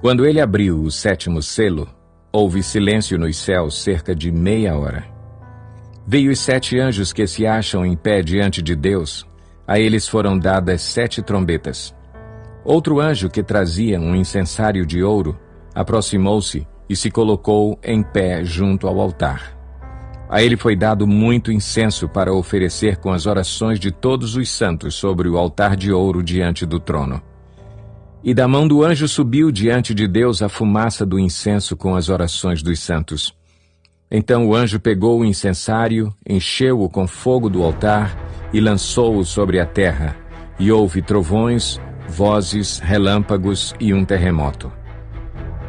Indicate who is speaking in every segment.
Speaker 1: Quando ele abriu o 7º selo, houve silêncio nos céus cerca de meia hora. Veio os 7 anjos que se acham em pé diante de Deus. A eles foram dadas 7 trombetas. Outro anjo que trazia um incensário de ouro aproximou-se e se colocou em pé junto ao altar. A ele foi dado muito incenso para oferecer com as orações de todos os santos sobre o altar de ouro diante do trono. E da mão do anjo subiu diante de Deus a fumaça do incenso com as orações dos santos. Então o anjo pegou o incensário, encheu-o com fogo do altar e lançou-o sobre a terra, e houve trovões, vozes, relâmpagos e um terremoto.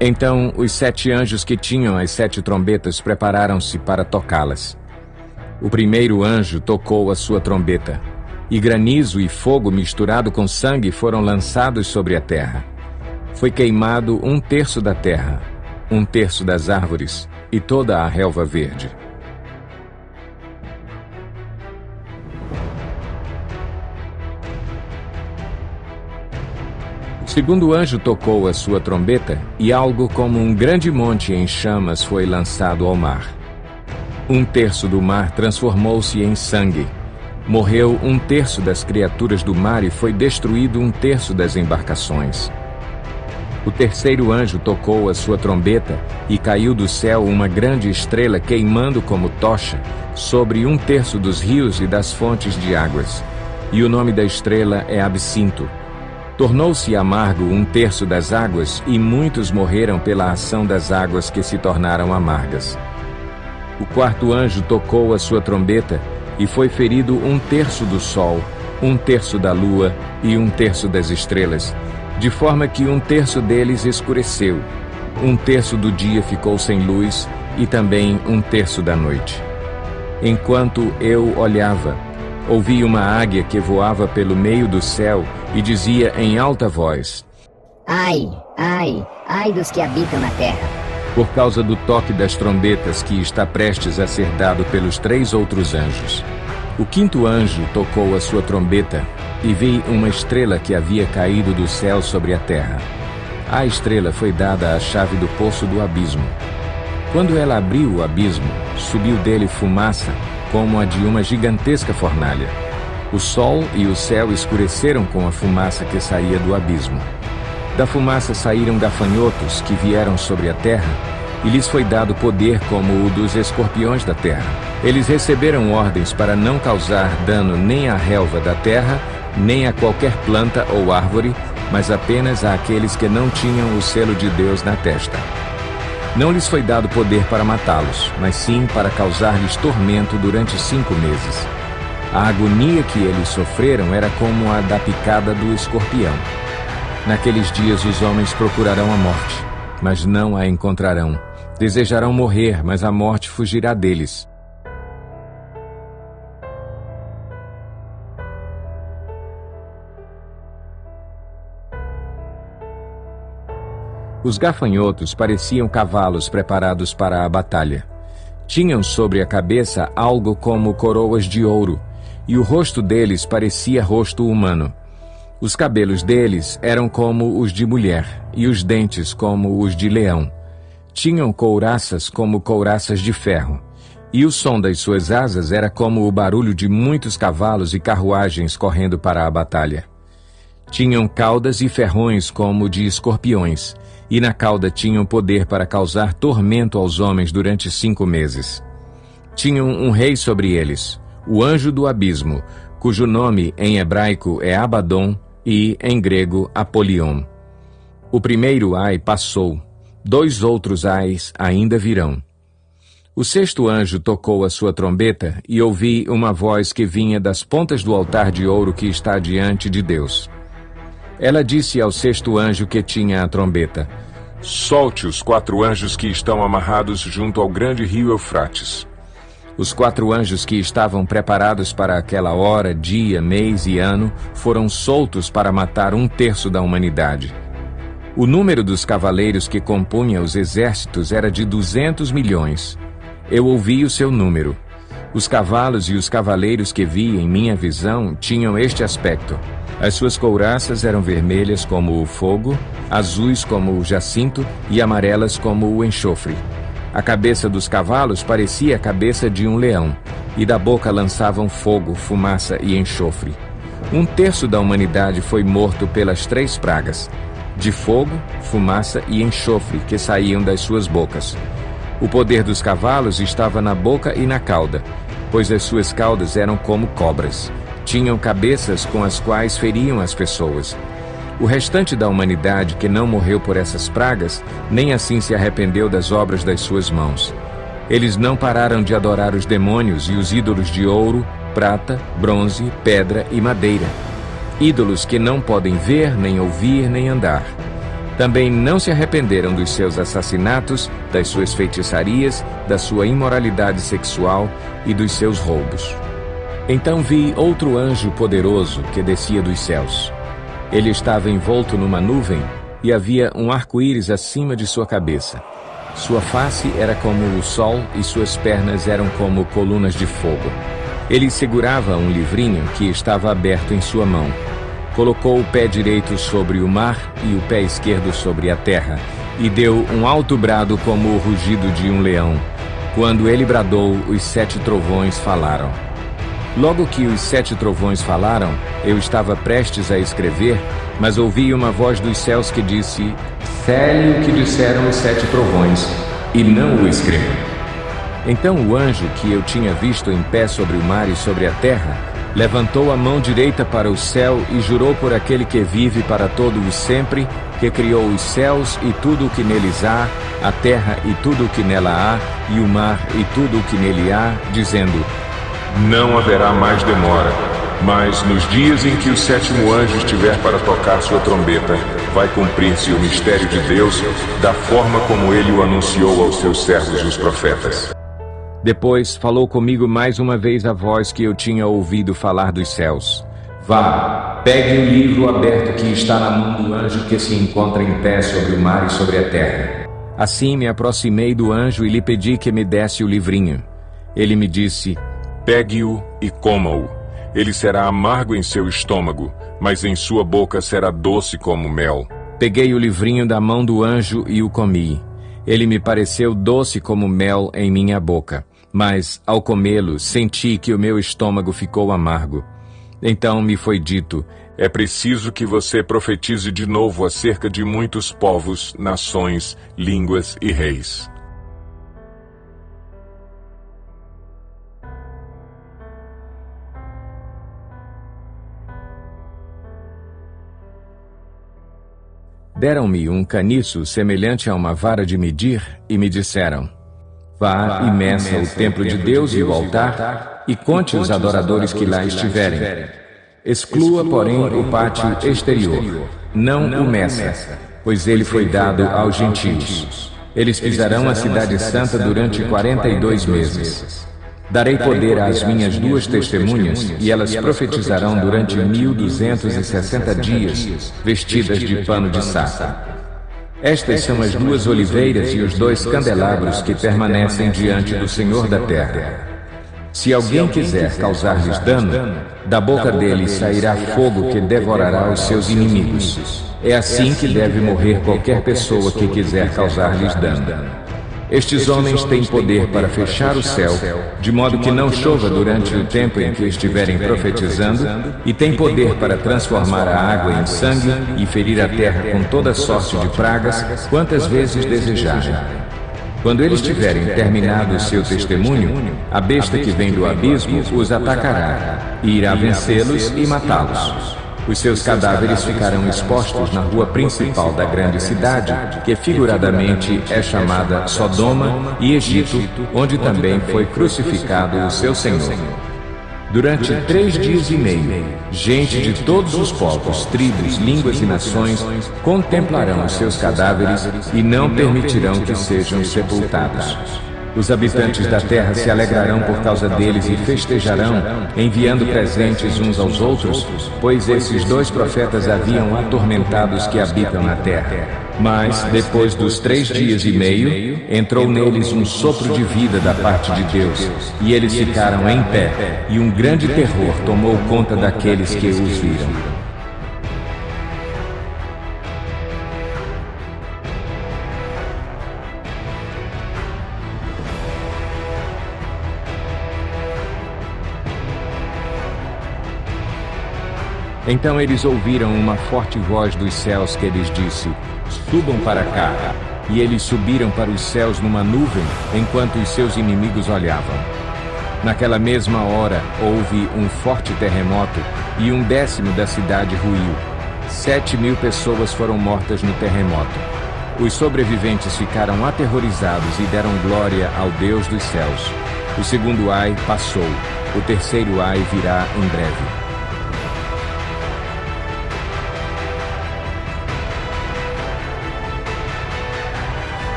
Speaker 1: Então os 7 anjos que tinham as 7 trombetas prepararam-se para tocá-las. O primeiro anjo tocou a sua trombeta, e granizo e fogo misturado com sangue foram lançados sobre a terra. Foi queimado 1/3 da terra, 1/3 das árvores e toda a relva verde. O segundo anjo tocou a sua trombeta, e algo como um grande monte em chamas foi lançado ao mar. 1/3 do mar transformou-se em sangue. Morreu 1/3 das criaturas do mar e foi destruído 1/3 das embarcações. O terceiro anjo tocou a sua trombeta e caiu do céu uma grande estrela queimando como tocha sobre 1/3 dos rios e das fontes de águas. E o nome da estrela é Absinto. Tornou-se amargo 1/3 das águas e muitos morreram pela ação das águas que se tornaram amargas. O quarto anjo tocou a sua trombeta e foi ferido 1/3 do sol, 1/3 da lua e 1/3 das estrelas, de forma que 1/3 deles escureceu, 1/3 do dia ficou sem luz e também 1/3 da noite. Enquanto eu olhava, ouvi uma águia que voava pelo meio do céu e dizia em alta voz:
Speaker 2: Ai, ai, ai dos que habitam na terra,
Speaker 1: por causa do toque das trombetas que está prestes a ser dado pelos 3 outros anjos. O quinto anjo tocou a sua trombeta e vi uma estrela que havia caído do céu sobre a terra. À estrela foi dada a chave do poço do abismo. Quando ela abriu o abismo, subiu dele fumaça, como a de uma gigantesca fornalha. O sol e o céu escureceram com a fumaça que saía do abismo. Da fumaça saíram gafanhotos que vieram sobre a terra, e lhes foi dado poder como o dos escorpiões da terra. Eles receberam ordens para não causar dano nem à relva da terra, nem a qualquer planta ou árvore, mas apenas àqueles que não tinham o selo de Deus na testa. Não lhes foi dado poder para matá-los, mas sim para causar-lhes tormento durante 5 meses. A agonia que eles sofreram era como a da picada do escorpião. Naqueles dias os homens procurarão a morte, mas não a encontrarão. Desejarão morrer, mas a morte fugirá deles. Os gafanhotos pareciam cavalos preparados para a batalha. Tinham sobre a cabeça algo como coroas de ouro, e o rosto deles parecia rosto humano. Os cabelos deles eram como os de mulher, e os dentes como os de leão. Tinham couraças como couraças de ferro, e o som das suas asas era como o barulho de muitos cavalos e carruagens correndo para a batalha. Tinham caudas e ferrões como de escorpiões, e na cauda tinham poder para causar tormento aos homens durante 5 meses. Tinham um rei sobre eles, o anjo do abismo, cujo nome em hebraico é Abaddon e em grego Apolion. O primeiro ai passou, 2 outros ais ainda virão. O sexto anjo tocou a sua trombeta e ouvi uma voz que vinha das pontas do altar de ouro que está diante de Deus. Ela disse ao sexto anjo que tinha a trombeta: Solte os 4 anjos que estão amarrados junto ao grande rio Eufrates. Os 4 anjos que estavam preparados para aquela hora, dia, mês e ano foram soltos para matar 1/3 da humanidade. O número dos cavaleiros que compunha os exércitos era de 200 milhões. Eu ouvi o seu número. Os cavalos e os cavaleiros que vi em minha visão tinham este aspecto. As suas couraças eram vermelhas como o fogo, azuis como o jacinto e amarelas como o enxofre. A cabeça dos cavalos parecia a cabeça de um leão, e da boca lançavam fogo, fumaça e enxofre. 1/3 da humanidade foi morto pelas 3 pragas, de fogo, fumaça e enxofre que saíam das suas bocas. O poder dos cavalos estava na boca e na cauda, pois as suas caudas eram como cobras. Tinham cabeças com as quais feriam as pessoas. O restante da humanidade que não morreu por essas pragas, nem assim se arrependeu das obras das suas mãos. Eles não pararam de adorar os demônios e os ídolos de ouro, prata, bronze, pedra e madeira. Ídolos que não podem ver, nem ouvir, nem andar. Também não se arrependeram dos seus assassinatos, das suas feitiçarias, da sua imoralidade sexual e dos seus roubos. Então vi outro anjo poderoso que descia dos céus. Ele estava envolto numa nuvem e havia um arco-íris acima de sua cabeça. Sua face era como o sol e suas pernas eram como colunas de fogo. Ele segurava um livrinho que estava aberto em sua mão. Colocou o pé direito sobre o mar e o pé esquerdo sobre a terra, e deu um alto brado como o rugido de um leão. Quando ele bradou, os 7 trovões falaram. Logo que os 7 trovões falaram, eu estava prestes a escrever, mas ouvi uma voz dos céus que disse: "Cele o que disseram os 7 trovões, e não o escreva." Então o anjo que eu tinha visto em pé sobre o mar e sobre a terra, levantou a mão direita para o céu e jurou por aquele que vive para todo o sempre, que criou os céus e tudo o que neles há, a terra e tudo o que nela há, e o mar e tudo o que nele há, dizendo:
Speaker 3: Não haverá mais demora, mas nos dias em que o 7º anjo estiver para tocar sua trombeta, vai cumprir-se o mistério de Deus, da forma como ele o anunciou aos seus servos os profetas.
Speaker 1: Depois falou comigo mais uma vez a voz que eu tinha ouvido falar dos céus. Vá, pegue o livro aberto que está na mão do anjo que se encontra em pé sobre o mar e sobre a terra. Assim me aproximei do anjo e lhe pedi que me desse o livrinho. Ele me disse:
Speaker 3: Pegue-o e coma-o. Ele será amargo em seu estômago, mas em sua boca será doce como mel.
Speaker 1: Peguei o livrinho da mão do anjo e o comi. Ele me pareceu doce como mel em minha boca, mas, ao comê-lo, senti que o meu estômago ficou amargo. Então me foi dito:
Speaker 3: É preciso que você profetize de novo acerca de muitos povos, nações, línguas e reis.
Speaker 1: Deram-me um caniço semelhante a uma vara de medir e me disseram: Vá e meça o templo de Deus e o altar e conte os adoradores que lá estiverem. Exclua, porém, o pátio exterior. Não o meça, pois ele foi dado aos gentios. Eles pisarão a cidade santa durante 42 meses. Darei poder às minhas 2 testemunhas, e elas profetizarão durante 1260 dias, vestidas de pano de saco. Estas são as 2 oliveiras e os 2 candelabros que permanecem diante do Senhor da terra. Se alguém quiser causar-lhes dano, da boca deles sairá fogo que devorará os seus inimigos. É assim que deve morrer qualquer pessoa que quiser causar-lhes dano. Estes homens têm poder para fechar o céu, de modo que não chova durante o tempo em que estiverem profetizando, e têm poder para transformar a água em sangue e ferir a terra com toda sorte de pragas, quantas vezes desejarem. Quando eles tiverem terminado o seu testemunho, a besta que vem do abismo os atacará, e irá vencê-los e matá-los. Os seus cadáveres ficarão expostos na rua principal da grande cidade, que figuradamente é chamada Sodoma e Egito, onde também foi crucificado o seu Senhor. Durante 3 dias e meio, gente de todos os povos, tribos, línguas e nações contemplarão os seus cadáveres e não permitirão que sejam sepultados. Os habitantes da terra se alegrarão por causa deles e festejarão, enviando presentes uns aos outros, pois esses 2 profetas haviam atormentado os que habitam na terra. Mas, depois dos 3 dias e meio, entrou neles um sopro de vida da parte de Deus, e eles ficaram em pé, e um grande terror tomou conta daqueles que os viram. Então eles ouviram uma forte voz dos céus que lhes disse: subam para cá. E eles subiram para os céus numa nuvem, enquanto os seus inimigos olhavam. Naquela mesma hora houve um forte terremoto, e 1/10 da cidade ruiu. 7.000 pessoas foram mortas no terremoto. Os sobreviventes ficaram aterrorizados e deram glória ao Deus dos céus. O segundo ai passou, o terceiro ai virá em breve.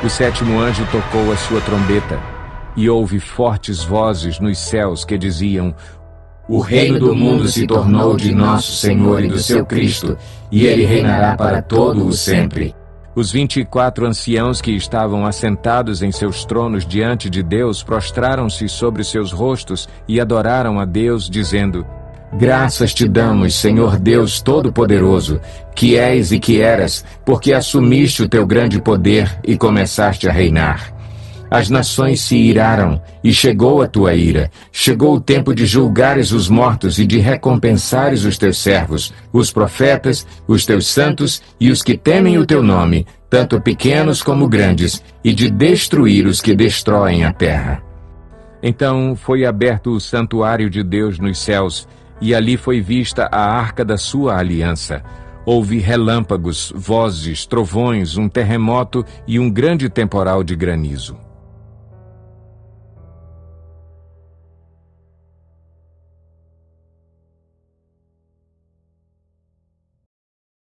Speaker 1: O sétimo anjo tocou a sua trombeta, e houve fortes vozes nos céus que diziam: o reino do mundo se tornou de nosso Senhor e do seu Cristo, e ele reinará para todo o sempre. Os 24 anciãos que estavam assentados em seus tronos diante de Deus prostraram-se sobre seus rostos e adoraram a Deus, dizendo: graças te damos, Senhor Deus Todo-Poderoso, que és e que eras, porque assumiste o teu grande poder e começaste a reinar. As nações se iraram, e chegou a tua ira. Chegou o tempo de julgares os mortos e de recompensares os teus servos, os profetas, os teus santos e os que temem o teu nome, tanto pequenos como grandes, e de destruir os que destroem a terra. Então foi aberto o santuário de Deus nos céus, e ali foi vista a arca da sua aliança. Houve relâmpagos, vozes, trovões, um terremoto e um grande temporal de granizo.